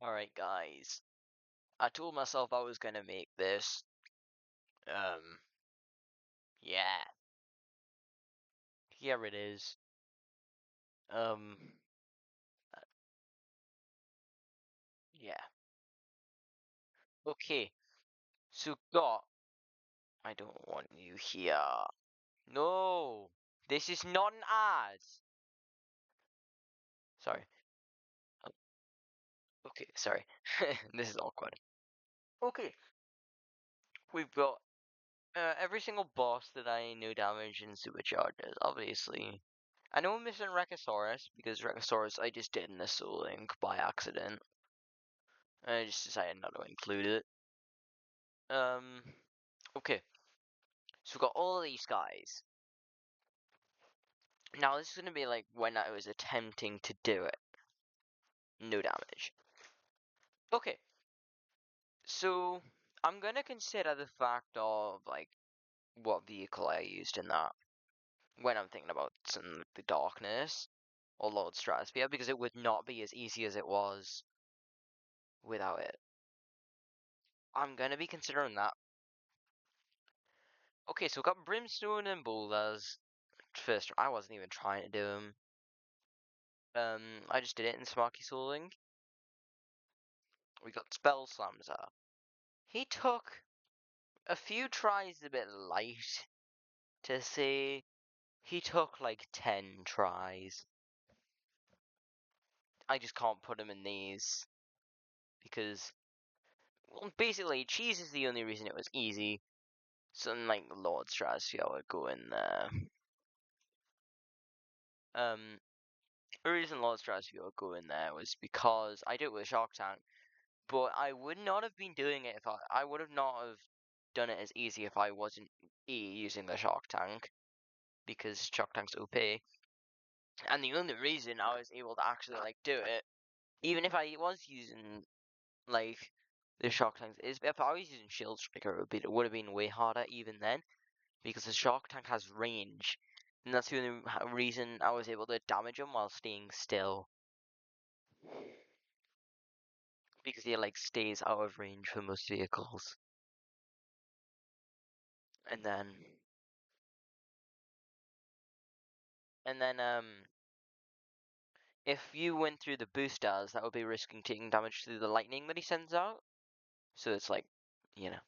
Alright, guys. I told myself I was gonna make this. Yeah. Here it is. Yeah. Okay. So, I don't want you here. No! This is not an ad! Sorry. Oh, okay, sorry. This is awkward. Okay. We've got every single boss that I know damage in Superchargers, obviously. I know I'm missing Rekosaurus, because Rekosaurus I just did in the Soul Link by accident. I just decided not to include it. Okay. So we've got all of these guys. Now this is gonna be like when I was attempting to do it. No damage. Okay. So I'm gonna consider the fact of like what vehicle I used in that when I'm thinking about the darkness or Lord Stratosphere, because it would not be as easy as it was without it. I'm gonna be considering that. Okay, so we've got Brimstone and Boulders. First, I wasn't even trying to do them. I just did it in Smarky Soling. We got Spell Slammer. He took a few tries a bit light to say he took like 10 tries. I just can't put him in these because, well, basically, cheese is the only reason it was easy. Something like Lord Stratosphere would go in there. The reason Lord Stratosphere would go in there was because I do it with Shark Tank, but I would not have been doing it if I would have not have done it as easy if I wasn't using the Shark Tank, because Shark Tank's OP. And the only reason I was able to actually like do it, even if I was using like the Shark Tanks, is if I was using Shield Striker, it would have been way harder even then, because the Shark Tank has range, and that's the only reason I was able to damage him while staying still, because he like stays out of range for most vehicles. And then if you went through the boosters, that would be risking taking damage through the lightning that he sends out. So it's like, you know.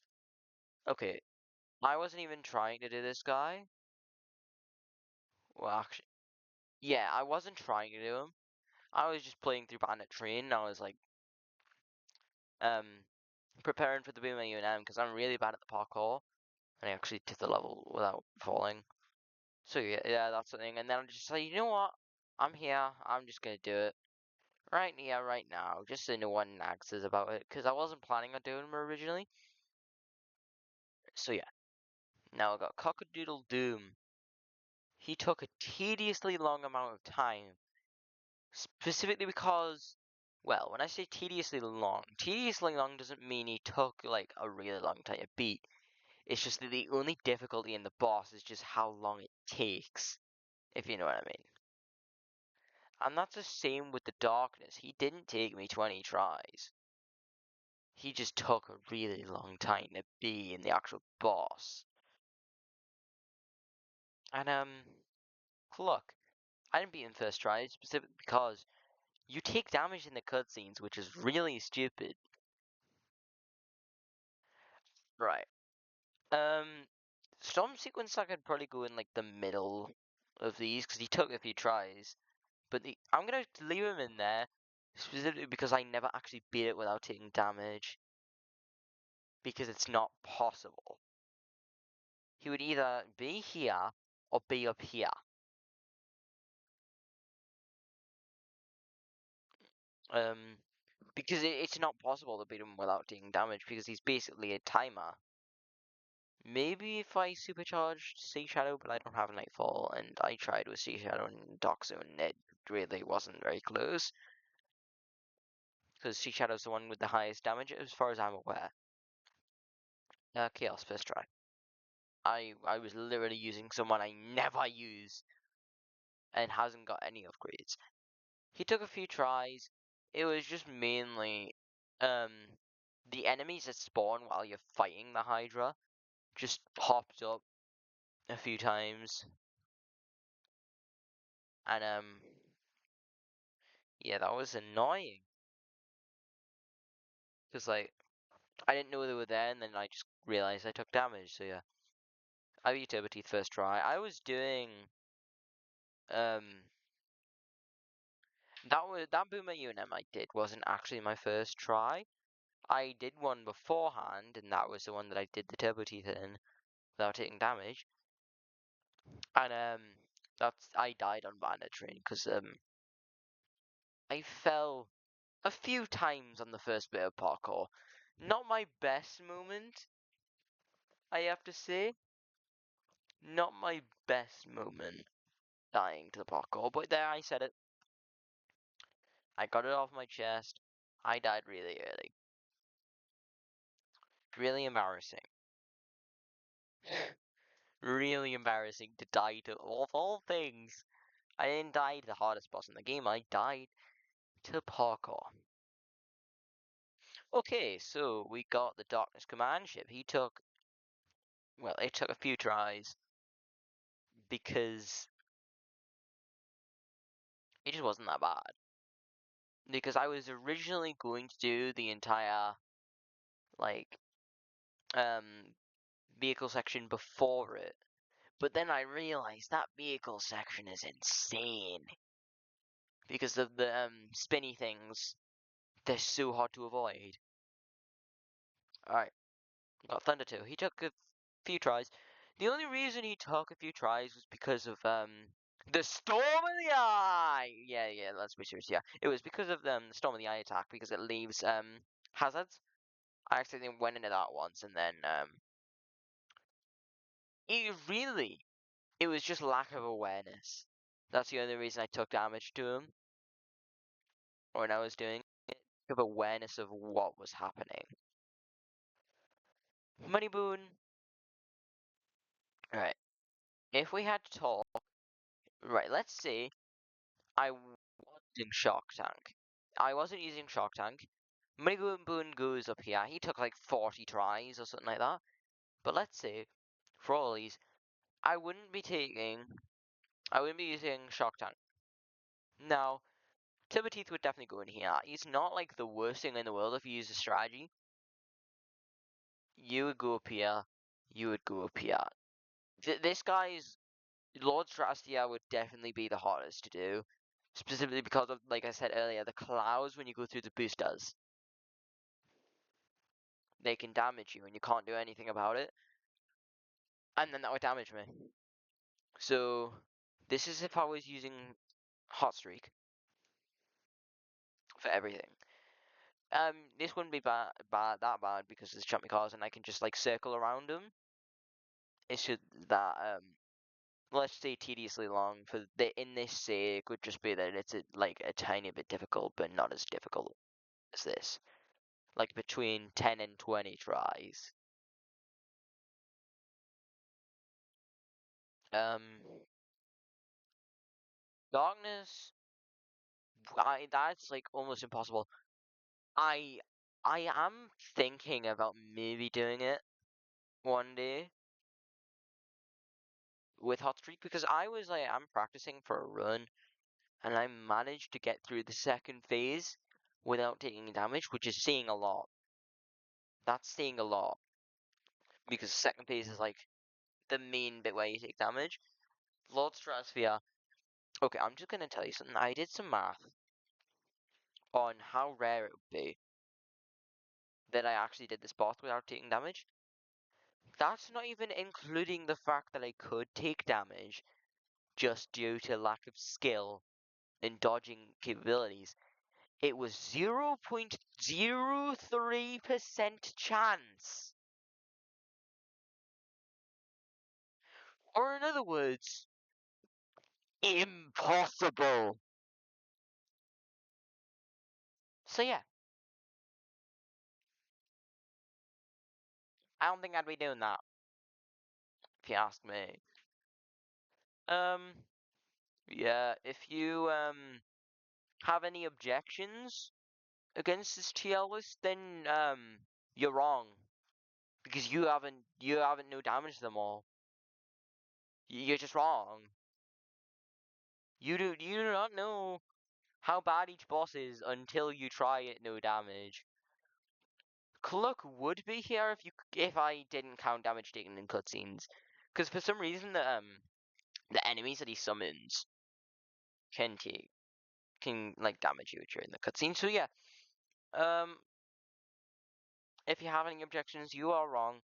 Okay, I wasn't even trying to do this guy. Well, actually, yeah, I wasn't trying to do him. I was just playing through Bandit Train, and I was like, um, preparing for the Boom UNM because I'm really bad at the parkour, and I actually did the level without falling. So yeah, that's the thing. And then I'm just like, you know what? I'm here. I'm just gonna do it right here, right now, just so no one nags us about it, because I wasn't planning on doing them originally. So yeah, now I got Cockadoodle Doom. He took a tediously long amount of time, specifically because, well, when I say tediously long doesn't mean he took like a really long time to beat. It's just that the only difficulty in the boss is just how long it takes, if you know what I mean. And that's the same with the darkness. He didn't take me 20 tries. He just took a really long time to be in the actual boss. And look, I didn't beat him first try specifically because you take damage in the cutscenes, which is really stupid. Right. Storm sequence I could probably go in like the middle of these because he took a few tries, but I'm gonna leave him in there specifically because I never actually beat it without taking damage, because it's not possible. He would either be here or be up here. Because it's not possible to beat him without taking damage because he's basically a timer. Maybe if I supercharged Sea Shadow, but I don't have Nightfall, and I tried with Sea Shadow and Dark Zone, it really wasn't very close. Because Sea Shadow's the one with the highest damage, as far as I'm aware. Chaos first try. I was literally using someone I never use, and hasn't got any upgrades. He took a few tries. It was just mainly um, the enemies that spawn while you're fighting the Hydra just popped up a few times, and yeah, that was annoying. Cause like I didn't know they were there, and then I just realized I took damage. So yeah, I beat Turbo Teeth first try. I was doing um that Boomer Unum I did wasn't actually my first try. I did one beforehand, and that was the one that I did the Turbo Teeth in without taking damage. And that's I died on Bandit Train because I fell a few times on the first bit of parkour. Not my best moment, I have to say. Not my best moment dying to the parkour, but there I said it. I got it off my chest. I died really early. Really embarrassing. Really embarrassing to die to, of all things. I didn't die to the hardest boss in the game, I died to parkour. Okay, so we got the Darkness Command ship. Well, it took a few tries because it just wasn't that bad. Because I was originally going to do the entire, like, vehicle section before it. But then I realized that vehicle section is insane. Because of the, spinny things. They're so hard to avoid. Alright, got Thunder 2. He took a few tries. The only reason he took a few tries was because of, the Storm of the Eye! Yeah, let's be serious, yeah. It was because of, the Storm of the Eye attack, because it leaves, hazards. I accidentally went into that once, and then, it was just lack of awareness. That's the only reason I took damage to him when I was doing it. Of awareness of what was happening. Money Boon. Alright. If we had to talk, right, let's say I wasn't using Shock Tank. I wasn't using Shock Tank. Money Boon goes up here. He took like 40 tries or something like that. But let's say, for all these, I wouldn't be using Shock Tank. Now, Timber Teeth would definitely go in here. He's not like the worst thing in the world if you use a strategy. You would go up here. You would go up here. This guy's Lord Strastia would definitely be the hardest to do. Specifically because of, like I said earlier, the clouds when you go through the boosters. They can damage you and you can't do anything about it. And then that would damage me. So, this is if I was using Hot Streak for everything. This wouldn't be that bad because there's jumping cars and I can just like circle around them. It's just that let's say tediously long for in this say it could just be that it's like a tiny bit difficult, but not as difficult as this. Like between 10 and 20 tries. Um, Darkness, that's like almost impossible. I I am thinking about maybe doing it one day with Hot Streak because I'm practicing for a run and I managed to get through the second phase without taking damage, which is saying a lot. That's saying a lot because the second phase is like the main bit where you take damage. Lord Stratosphere. Okay, I'm just gonna tell you something. I did some math on how rare it would be that I actually did this boss without taking damage. That's not even including the fact that I could take damage just due to lack of skill and dodging capabilities. It was 0.03% chance. Or in other words, impossible. So yeah, I don't think I'd be doing that, if you ask me. Um, yeah, if you have any objections, against this TL list, then you're wrong because you haven't no damaged them all. You're just wrong. You do not know how bad each boss is until you try it no damage. Cluck would be here if I didn't count damage taken in cutscenes, because for some reason the enemies that he summons can like damage you during the cutscene. So yeah, um, if you have any objections, you are wrong.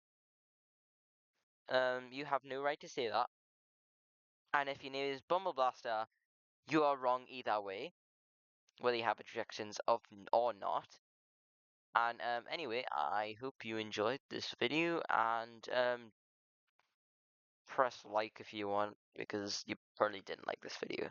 You have no right to say that. And if your name is Bumble Blaster, you are wrong either way, whether you have objections of or not. And anyway, I hope you enjoyed this video, and press like if you want, because you probably didn't like this video.